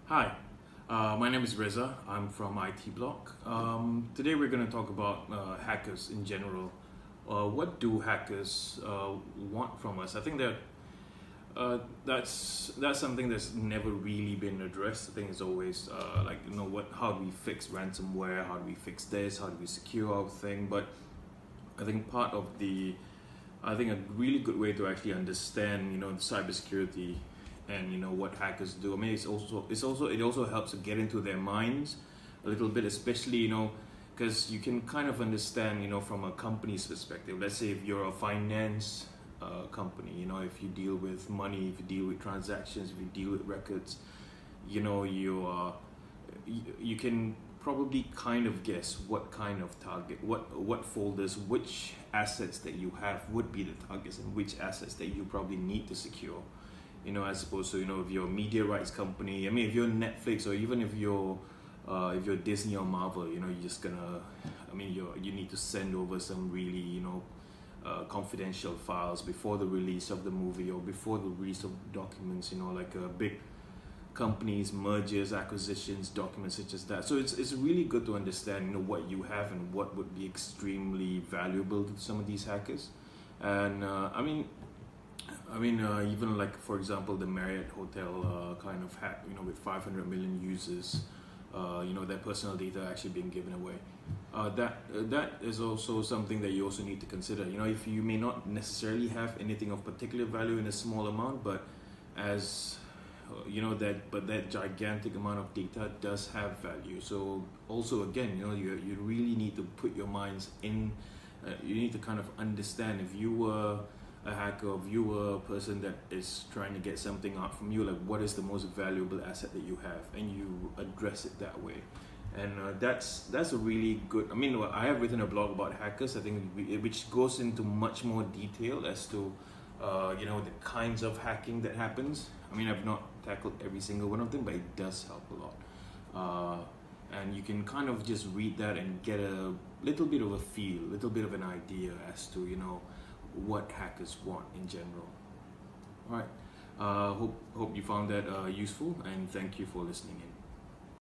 Hi, my name is Reza. I'm from IT Block. Today we're going to talk about hackers in general. What do hackers want from us? I think that that's something that's never really been addressed. I think it's always how do we fix ransomware? How do we fix this? How do we secure our thing? But I think I think a really good way to actually understand, cybersecurity and what hackers do. I mean, it also helps to get into their minds a little bit, especially because you can kind of understand, from a company's perspective. Let's say if you're a finance company, if you deal with money, if you deal with transactions, if you deal with records, you can probably kind of guess what kind of target, what folders, which assets that you have would be the targets, and which assets that you probably need to secure. As opposed to if you're a media rights company. I mean, if you're Netflix, or even if you're Disney or Marvel, you're just gonna. I mean, you need to send over some really confidential files before the release of the movie or before the release of documents. Like a big companies, mergers, acquisitions, documents such as that. So it's really good to understand what you have and what would be extremely valuable to some of these hackers. And even like for example, the Marriott Hotel kind of hack, with 500 million users, their personal data actually being given away. That is also something that you also need to consider. If you may not necessarily have anything of particular value in a small amount, but as that gigantic amount of data does have value. So also again, you really need to put your minds in. You need to kind of understand, if you were a hacker, if you were a person that is trying to get something out from you, like what is the most valuable asset that you have, and you address it that way. And that's a really good. I mean, I have written a blog about hackers. I think which goes into much more detail as to the kinds of hacking that happens. I mean, I've not tackled every single one of them, but it does help a lot. And you can kind of just read that and get a little bit of a feel, a little bit of an idea as to what hackers want in general. All right. Hope you found that useful, and thank you for listening in.